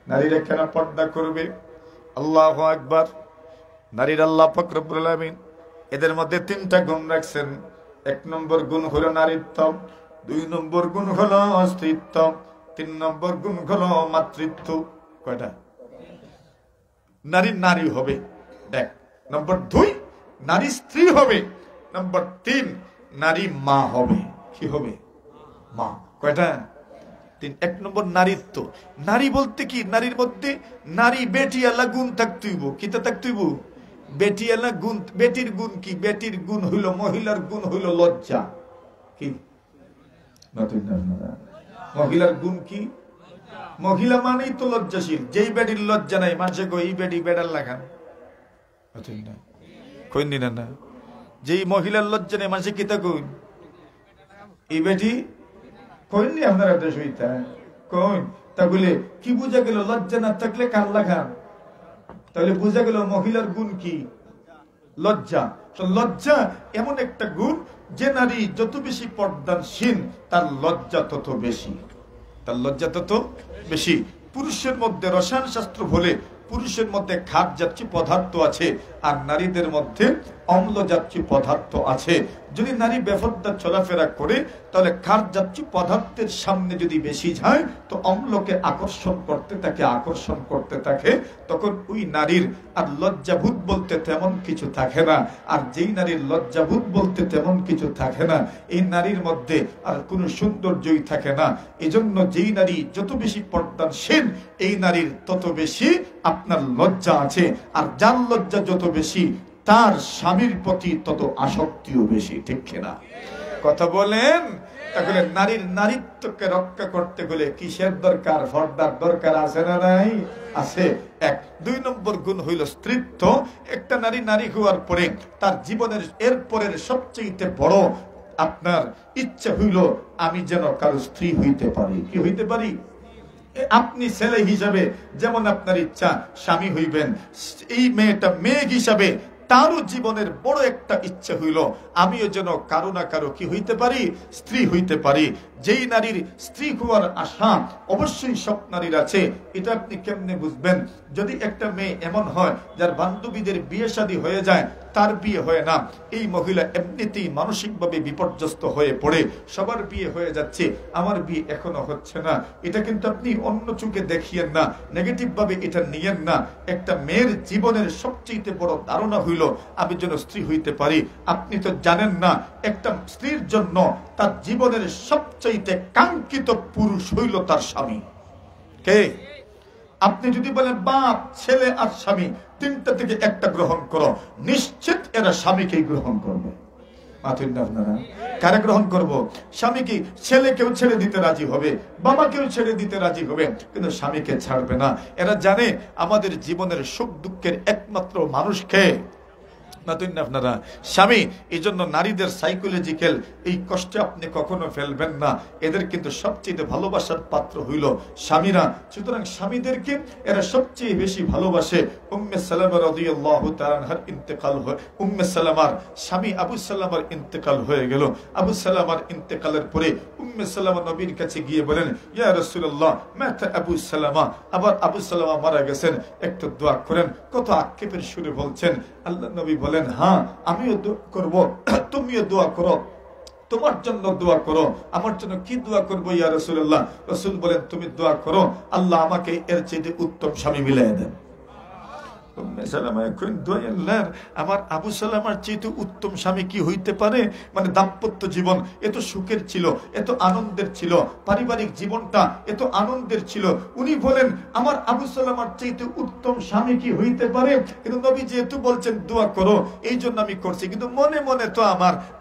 নারীরা কেন পর্দা করবে? আল্লাহু আকবার। নারীর আল্লাহ পাক রব্বুল আলামিন এদের মধ্যে তিনটা গুণ রাখছেন। 1 নম্বর গুণ হলো নারীত্ব, 2 নম্বর গুণ হলো স্ত্রীত্ব, 3 নম্বর গুণ হলো মাতৃত্ব। কয়টা? নারী নারী হবে, 1 নম্বর 2 নারী স্ত্রী হবে, নম্বর 3 নারী মা হবে। কি হবে? মা। কয়টা? 3। 1 নম্বর নারীত্ব। নারী বলতে কি? নারীর মধ্যে নারী বেটিয়ালা গুণ থাকতেইব। কিতা থাকতেইব? বেটিয়ালা গুণ। বেটির গুণ কি? বেটির গুণ হইল, মহিলার গুণ হইল লজ্জা। কি? মহিলার গুণ কি? মহিলা মানেই তো লজ্জাশীল। যেই বেটির লজ্জা নাই, মানুষে কই এই বেটি বেড়ার লাগান কই না। যেই মহিলার লজ্জা নেই, মানুষে কিতা কই এই বেটি কইনি। আপনারা দেশ হইতা কইন তাহলে কি বুঝা গেল? লজ্জা না থাকলে কার লাগান? তাহলে বুঝা গেল মহিলার গুণ কি? লজ্জা। লজ্জা এমন একটা গুণ যে নারী যত বেশি পর্দানশীল তার লজ্জা তত বেশি। তার লজ্জা তত বেশি। পুরুষের মধ্যে রসায়ন শাস্ত্র বলে পুরুষের মধ্যে খাট যাচ্ছি পদার্থ আছে, আর নারীদের মধ্যে অম্ল যাচ্ছি পদার্থ আছে। যদি নারী বেফর্দা চলাফেরা করে তাহলে খাট যাচ্ছি পদার্থের সামনে যদি বেশি যায় তো অম্লকে আকর্ষণ করতে থাকে, তখন ওই নারীর আর লজ্জাভূত বলতে তেমন কিছু থাকে না। আর যেই নারীর লজ্জাভূত বলতে তেমন কিছু থাকে না, এই নারীর মধ্যে আর কোনো সৌন্দর্যই থাকে না। এজন্য যেই নারী যত বেশি পর্দানশীল, এই নারীর তত বেশি আপনার লজ্জা আছে। আর যার লজ্জা যত বেশি তার স্বামীর প্রতি তত আসক্তিও বেশি। ঠিক কিনা? কথা বলেন। তাহলে নারীর নারীত্বকে রক্ষা করতে হলে কিসের দরকার? পর্দার দরকার আছে না নাই? আছে। 1। 2 নম্বর গুণ হইল স্ত্রীত্ব। একটা নারী নারী হওয়ার পরে তার জীবনের এরপরের সবচেয়ে বড় আপনার ইচ্ছা হইল আমি যেন কারো স্ত্রী হইতে পারি। কি হইতে পারি? আপনি ছেলে হিসাবে যেমন আপনার ইচ্ছা স্বামী হইবেন, এই মেয়েটা মেয়ে হিসাবে তারও জীবনের বড় একটা ইচ্ছা হইল আমিও যেন কারো না কারো কি হইতে পারি? স্ত্রী হইতে পারি। যেই নারীর স্ত্রী হওয়ার আশা অবশ্যই সব নারীর আছে। এটা আপনি কেমনে বুঝবেন? যদি একটা মেয়ে এমন হয় যার বান্ধবীদের বিয়ে শাদী হয়ে যায়, তার বিয়ে হয় না, এই মহিলা এমনিতেই মানসিকভাবে বিপর্যস্ত হয়ে পড়ে। সবার বিয়ে হয়ে যাচ্ছে, আমার বিয়ে এখনো হচ্ছে না। এটা কিন্তু আপনি অন্য চোখে দেখিয়েন না, নেগেটিভ ভাবে এটা নিয়েন না। একটা মেয়ের জীবনের সবচেয়ে বড় ধারণা হইল আমি যেন স্ত্রী হইতে পারি। আপনি তো জানেন না একটা স্ত্রীর জন্য তার জীবনের সবচেয়ে কাঙ্ক্ষিত পুরুষ হইল তার স্বামী। কে? আপনি যদি বলেন বাপ, ছেলে আর স্বামী, 3টা থেকে একটা গ্রহণ করো, নিশ্চিত এরা স্বামীকেই গ্রহণ করবে। কারা গ্রহণ করবো? স্বামীকে। ছেলেকেও ছেড়ে দিতে রাজি হবে, বাবাকেও ছেড়ে দিতে রাজি হবে, কিন্তু স্বামীকে ছাড়বে না। এরা জানে আমাদের জীবনের সুখ দুঃখের একমাত্র মানুষকে আপনারা স্বামী। এই জন্য নারীদের সাইকোলজিক্যাল এই কষ্টে আপনি কখনো ফেলবেন না। এদের কিন্তু সবচেয়ে ভালোবাসার পাত্র হইল স্বামীরা। সুতরাং স্বামীদেরকে এরা সবচেয়ে বেশি ভালোবাসে। উম্মে সালামা রাদিয়াল্লাহু তাআলা আনহার ইন্তেকাল হয়। উম্মে সালামার স্বামী আবু সালামার ইন্তেকাল হয়ে গেল। আবু সালামার ইন্তেকালের পরে উম্মে সালামা নবীর কাছে গিয়ে বলেন, ইয়া রাসূলুল্লাহ মাতা আবু সালামা, আবার আবু সালামা মারা গেছেন, একটু দোয়া করেন। কত আক্ষেপের সুরে বলছেন। আল্লাহ নবী বলেন, হ্যাঁ আমিও দোয়া করব, তুমিও দোয়া করো, তোমার জন্য দোয়া করো। আমার জন্য কি দোয়া করবো ইয়া রাসূলুল্লাহ? রাসূল বলেন, তুমি দোয়া করো আল্লাহ আমাকে এর চেয়ে উত্তম স্বামী মিলিয়ে দেন। আমার আবু সালামার চেয়ে উত্তম স্বামী কি হইতে পারে? মানে দাম্পত্য জীবন এত সুখের ছিল, এত আনন্দের ছিল, পারিবারিক জীবনটা এত আনন্দের ছিল। উনি বলেন আমার আবু সালামার চেয়ে উত্তম স্বামী কি হইতে পারে? কিন্তু নবী যেহেতু বলছেন দোয়া করো, এই জন্য আমি করছি। কিন্তু মনে মনে তো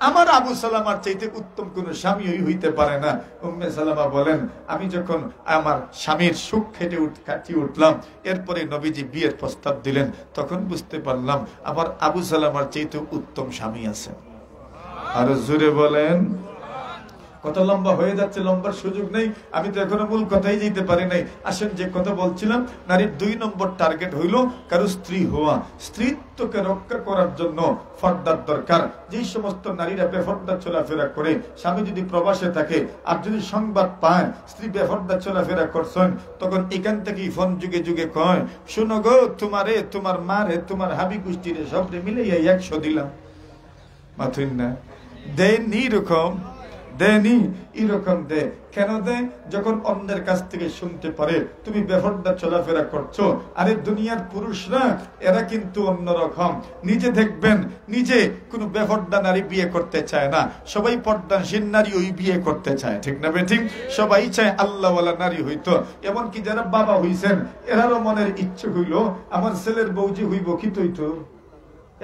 আমার আবু সালামার চাইতে উত্তম কোন স্বামী হইতে পারে না। উম্মে সালামা বলেন, আমি যখন আমার স্বামীর সুখ কাটিয়ে উঠলাম, এরপরে নবীজি বিয়ের প্রস্তাব দিলেন, তখন বুঝতে পারলাম আমার আবু সালামার চাইতে উত্তম স্বামী আছে। আর জোরে বলেন। কত লম্বা হয়ে যাচ্ছে, লম্বার সুযোগ নেই। আমি তো এখনো মূল কথাই যেতে পারি নাই। আসেন, যে কথা বলছিলাম, নারীর 2 নম্বর টার্গেট হইল কারো স্ত্রী হওয়া। স্ত্রীত্বকে রক্ষা করার জন্য পর্দার দরকার। যেই সমস্ত নারীরা বেপর্দা চলাফেরা করে, স্বামী যদি প্রবাসে থাকে আর যদি সংবাদ পায় স্ত্রী বেপর্দা চলাফেরা করছেন, তখন এখান থেকেই ফোন যুগে যুগে কয়, শুনো গো, তোমারে, তোমার মারে, তোমার হাবি গোষ্ঠীরে সবরে মিলে 100 দিলাম। মাথুন না দেয়নি এরকম, দেয়নি এরকম দে। কেন দেয়? যখন অন্যের কাছ থেকে শুনতে পারে তুমি বেপর্দা চলাফেরা করছো। আরে দুনিয়ার পুরুষরা এরা কিন্তু অন্যরকম। নিজে দেখবেন, নিজে কোনো বেপর্দা নারী বিয়ে করতে চায় না, সবাই পর্দাশীল নারী ওই বিয়ে করতে চায়, ঠিক না বেঠিক? সবাই চায় আল্লাহওয়ালা নারী হইতো। এমনকি যারা বাবা হইছেন এরারও মনের ইচ্ছে হইল আমার ছেলের বউজি হইব কি তৈতো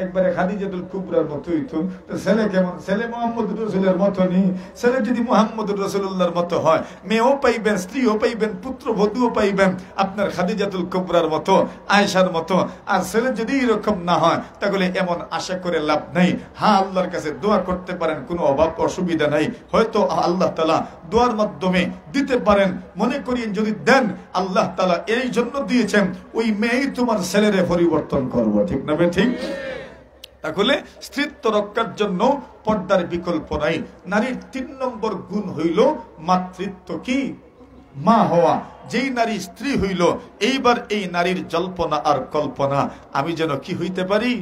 একবারে খাদিজাতুল কুবরার মতো হইতো। তো ছেলে কেমন? ছেলে মুহাম্মদুর রাসূলের মতো নেই। ছেলে যদি মুহাম্মদুর রাসূলুল্লাহর মতো হয়, মেয়েও পাইবেন, স্ত্রীও পাইবেন, পুত্রবধূও পাইবেন আপনার খাদিজাতুল কুবরার মতো, আয়েশার মতো। আর ছেলে যদি এরকম না হয় তাহলে এমন আশা করে লাভ নাই। হ্যাঁ, আল্লাহর কাছে দোয়া করতে পারেন, কোনো অভাব অসুবিধা নাই। হয়তো আল্লাহ তাআলা দোয়ার মাধ্যমে দিতে পারেন। মনে করিয়েন যদি দেন, আল্লাহ তাআলা এই জন্য দিয়েছেন ওই মেয়েই তোমার ছেলেরে পরিবর্তন করবো, ঠিক না ঠিক? তাহলে স্ত্রীত্ব রক্ষার জন্য পর্দার বিকল্প নাই। নারীর 3 নম্বর গুণ হইল মাতৃত্ব। কি? মা হওয়া। যেই নারী স্ত্রী হইল, এইবার এই নারীর জল্পনা আর কল্পনা, আমি যেন কি হইতে পারি?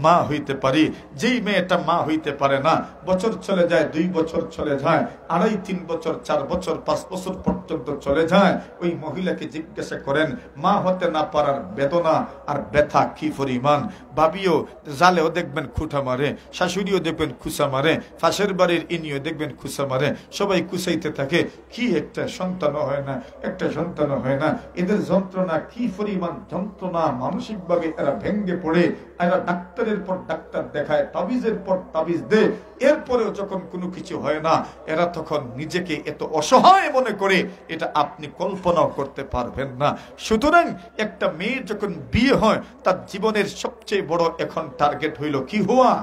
মা হইতে পারি। যেই মেয়েটা মা হইতে পারে না, বছর চলে যায়, 2 বছর চলে যায়, 2.5, 3 বছর, 4 বছর, 5 বছর পর্যন্ত চলে যায়, ওই মহিলাকে জিজ্ঞাসা করেন মা হতে না পারার বেদনা আর ব্যথা কি পরিমাণ। ভাবিও জালেও দেখবেন খুঁটা মারে, শাশুড়িও দেখবেন খুসা মারে, ফাঁসের বাড়ির ইনিও দেখবেন খুসা মারে, সবাই কুসাইতে থাকে। কি একটা সন্তানও হয় না, একটা সন্তানও হয় না। এদের যন্ত্রণা কি পরিমাণ যন্ত্রণা, মানসিকভাবে এরা ভেঙ্গে পড়ে। এরা ডাক্তারের পর ডাক্তার দেখায়, তাবিজের পর তাবিজ দেয়, এরপরেও যখন কোনো কিছু হয় না, এরা তখন নিজেকে এত অসহায় মনে করে, এটা আপনি কল্পনাও করতে পারবেন না। সুতরাং একটা মেয়ের যখন বিয়ে হয়, তার জীবনের সবচেয়ে বড় এখন টার্গেট হইল কি হওয়া?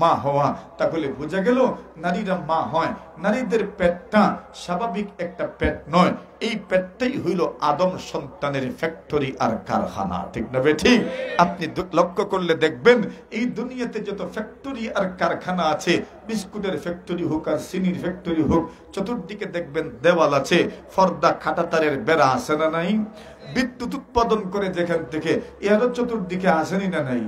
মা হওয়া। তাহলে বোঝা গেল নারীরা মা হয়। নারীদের পেটটা স্বাভাবিক একটা পেট নয়, এই পেটটাই হইল আদম সন্তানের ফ্যাক্টরি আর কারখানা, ঠিক না ঠিক? আপনি লক্ষ্য করলে দেখবেন এই দুনিয়াতে যত ফ্যাক্টরি আর কারখানা আছে, বিস্কুটের ফ্যাক্টরি হোক আর চিনির ফ্যাক্টরি হোক, চতুর্দিকে দেখবেন দেওয়াল আছে, পর্দা কাঁটাতারের বেড়া আছে না নাই? বিদ্যুৎ উৎপাদন করে যেখান থেকে, এরও চতুর্দিকে আসেনি না নাই?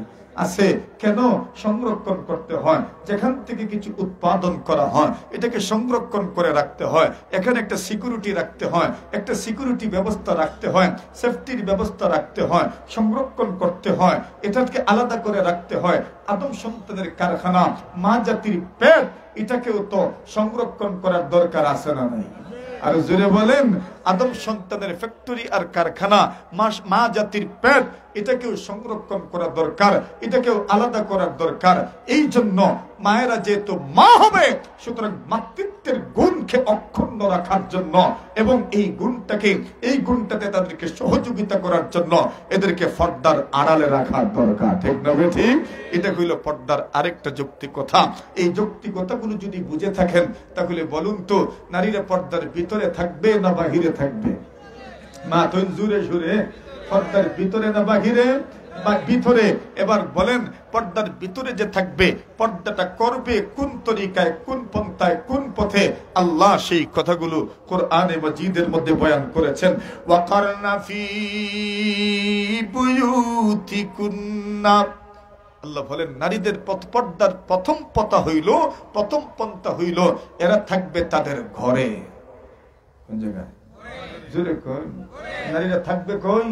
আছে। কেন? সংরক্ষণ করতে হয়। যেখান থেকে কিছু উৎপাদন করা হয় এটাকে সংরক্ষণ করে রাখতে হয়। এখানে একটা সিকিউরিটি রাখতে হয়, একটা সিকিউরিটি ব্যবস্থা রাখতে হয়, সেফটির ব্যবস্থা রাখতে হয়, সংরক্ষণ করতে হয়, এটাকে আলাদা করে রাখতে হয়। আদম সন্তানের কারখানা, মা জাতির পেট, এটাকেও তো সংরক্ষণ করার দরকার আছে না নাই? আর জোরে বলেন, আদম সন্তানের ফ্যাক্টরি আর কারখানা, মা জাতির পেট, এটাকেও সংরক্ষণ করা দরকার, এটাকেও আলাদা করার দরকার। এই জন্য মায়েরা যেহেতু মা হবে, সুতরাং মাতৃত্বের গুণকে অক্ষুণ্ণ রাখার জন্য এবং এই গুণটাতে তাদেরকে সহযোগিতা করার জন্য এদেরকে পর্দার আড়ালে রাখার দরকার, ঠিক না ঠিক? এটা হইল পর্দার আরেকটা যৌক্তিক কথা। এই যৌক্তিক কথাগুলো যদি বুঝে থাকেন তাহলে বলুন তো, নারীরা পর্দার ভিতরে থাকবে না বাহিরে থাকবে? মা তো জুড়ে জুড়ে, পর্দার ভিতরে না বাহিরে? ভিতরে। এবার বলেন, পর্দার ভিতরে যে থাকবে, পর্দাটা করবে কোন তরিকায়, কোন পন্থায়, কোন পথে? আল্লাহ সেই কথাগুলো কোরআনে মাজিদের মধ্যে বয়ান করেছেন। ওয়াকারনা ফি বুয়ুতিকুন্না, আল্লাহ বলেন নারীদের পর্দার প্রথম পন্থা হইল এরা থাকবে তাদের ঘরে। কোন জায়গায়? জোরে কই। নারীরা থাকবে কই?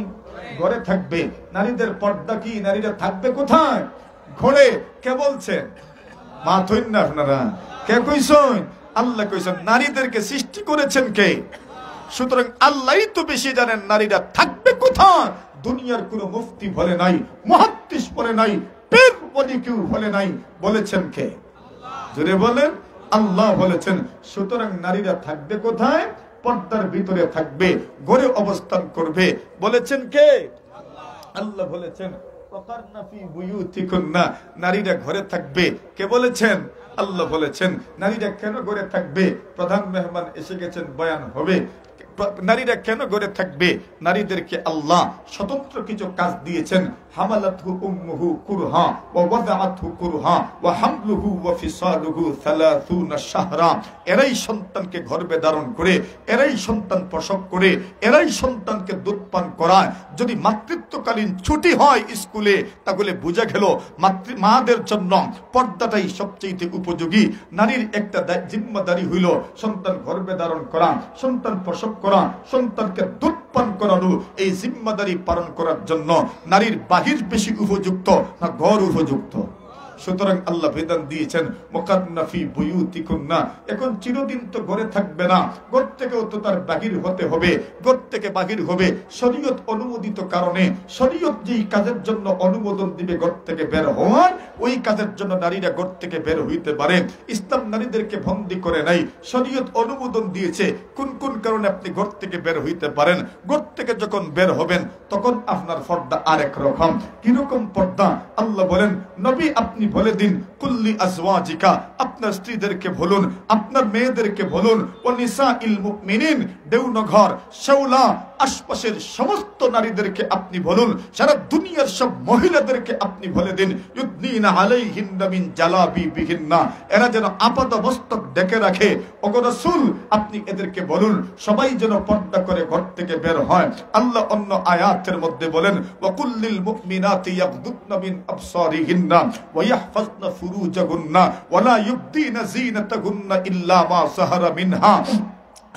ঘরে থাকবে। নারীদের পর্দা কি? নারীরা থাকবে কোথায়? ঘরে। কে বলছেন? মা থইন না আপনারা? কে কইছেন? আল্লাহ কইছেন। নারীদেরকে সৃষ্টি করেছেন কে? সুতরাং আল্লাহই তো বেশি জানেন নারীরা থাকবে কোথায়। দুনিয়ার কোন মুফতি বলে নাই, মুহাদ্দিস বলে নাই, পীর বলি কেউ বলে নাই, বলেছেন কে? জোরে বলেন, আল্লাহ বলেছেন। সুতরাং নারীরা থাকবে কোথায়? পর্দার ভিতরে থাকবে, ঘরে অবস্থান করবে। বলেছেন কে? আল্লাহ বলেছেন ওয়াকারনা ফি বুয়ুতিকুন্না, নারীরা ঘরে থাকবে। কে বলেছেন? আল্লাহ বলেছেন নারীরা কেন ঘরে থাকবে? প্রধান মেহমান এসে গেছেন, বয়ান হবে। নারীরা কেন ঘরে থাকবে? নারীদেরকে আল্লাহ স্বতন্ত্র কিছু কাজ দিয়েছেন। হামালাতহু উম্মুহু কুরহা ওয়া ওয়াদাআতহু কুরহা ওয়া হামলুহু ওয়া ফিসালুহু 30 শাহরা। এরাই সন্তানকে গর্ভে ধারণ করে, এরাই সন্তান প্রসব করে, এরাই সন্তানকে দুধ পান করায়। যদি মাতৃত্বকালীন ছুটি হয় স্কুলে, তাহলে বোঝা গেল মাদের জন্য পর্দাটাই সবচেয়ে উপযোগী। নারীর একটা জিম্মাদারি হইল সন্তান গর্ভে ধারণ করা, সন্তান প্রসব করা, সন্তানকে দুধ পান করানো। এই জিম্মাদারি পালন করার জন্য নারীর বাহির বেশি উপযুক্ত না ঘর উপযুক্ত? সুতরাং আল্লাহ বিধান দিয়েছেন মুকান্না ফি বুয়ুতিকুন্না। এখন চিরদিন তো ঘরে থাকবে না, ঘর থেকেও তো তার বাহির হতে হবে। ঘর থেকে বাহির হবে শরীয়ত অনুমোদিত কারণে। শরীয়ত যেই কাজের জন্য অনুমোদন দিবে ঘর থেকে বের হওয়ার, ওই কাজের জন্য নারীরা ঘর থেকে বের হইতে পারে। ইসলাম নারীদেরকে বন্দী করে নাই, শরীয়ত অনুমোদন দিয়েছে কোন কোন কারণে আপনি ঘর থেকে বের হইতে পারেন। ঘর থেকে যখন বের হবেন তখন আপনার পর্দা আরেক রকম। কিরকম পর্দা? আল্লাহ বলেন নবী আপনি বলে দিন কুল্লি আজওয়াজিকা, আপনার স্ত্রীদেরকে বলুন, আপনার মেয়েদেরকে বলুন, ও নিসাইল মুমিনিন, দেওনঘর, শেওলা, আশপাশের সমস্ত নারীদেরকে আপনি বলুন, সারা দুনিয়ার সব মহিলাদেরকে আপনি বলে দিন ইউদনিনা আলাইহিন্না মিন জালাবিবিহিন্না, এরা যেন আপাদমস্তক ডেকে রাখে। ওগো রাসূল আপনি এদেরকে বলুন সবাই যেন পর্দা করে ঘর থেকে বের হয়। আল্লাহ অন্য আয়াতের মধ্যে বলেন ওয়া কুল্লিল মুমিনাতি ইয়াগদুদনা মিন আবসারিহিন্না ওয়া ইয়াহফাজনা ফুরুজাহুন্না ওয়া লা ইউবদিনা যিনাতাহুন্না ইল্লা মা সাহারা মিনহা।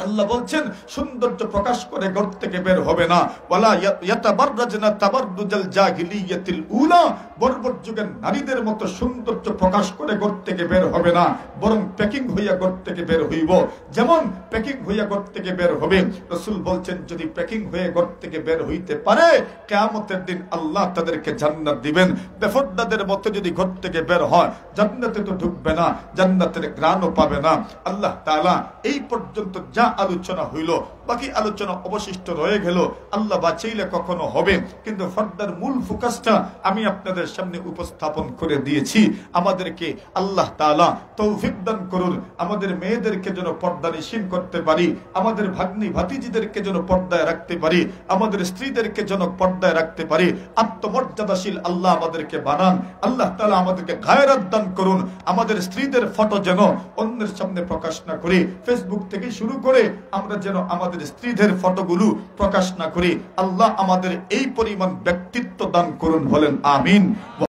আল্লাহ বলছেন সৌন্দর্য প্রকাশ করে ঘর থেকে বের হবে না। ওয়ালা ইয়াতাবাররাজনা তাবাররুজাল জাহিলিয়াতিল উলা, বর্বর যুগের নারীদের মতো সৌন্দর্য প্রকাশ করে ঘর থেকে বের হবে না, বরং প্যাকিং হইয়া ঘর থেকে বের হইব। যেমন প্যাকিং হইয়া ঘর থেকে বের হবে, রাসূল বলছেন যদি প্যাকিং হয়ে ঘর থেকে বের হইতে পারে কিয়ামতের দিন আল্লাহ তাদেরকে জান্নাত দিবেন। বেফরদাদের মতো যদি ঘর থেকে বের হয় জান্নাতে তো ঢুকবে না, জান্নাতের ঘ্রাণও পাবে না। আল্লাহ তাআলা এই পর্যন্ত যা আলোচনা হইল, বাকি আলোচনা অবশিষ্ট রয়ে গেল, আল্লাহ বাঁচাইলে কখনো হবে। কিন্তু পর্দার মূল ফোকাসটা আমি আপনাদের সামনে উপস্থাপন করে দিয়েছি। আমাদেরকে আল্লাহ তাআলা তৌফিক দান করুন, আমাদের মেয়েদেরকে যেন পর্দা নিশীন করতে পারি, আমাদের ভাগ্নি ভাতিজিদেরকে যেন পর্দায় রাখতে পারি, আমাদের স্ত্রীদেরকে যেন পর্দায় রাখতে পারি। আত্মমর্যাদাশীল আল্লাহ আমাদেরকে বানান। আল্লাহ তাআলা আমাদেরকে গায়রাত দান করুন। আমাদের স্ত্রীদের ফটো যেন অন্যের সামনে প্রকাশ না করি, ফেসবুক থেকে শুরু করে আমরা যেন আমাদের স্ত্রীদের ফটোগুলো প্রকাশ না করি। আল্লাহ আমাদের এই পরিমাণ ব্যক্তিত্ব দান করুন, বলেন আমিন।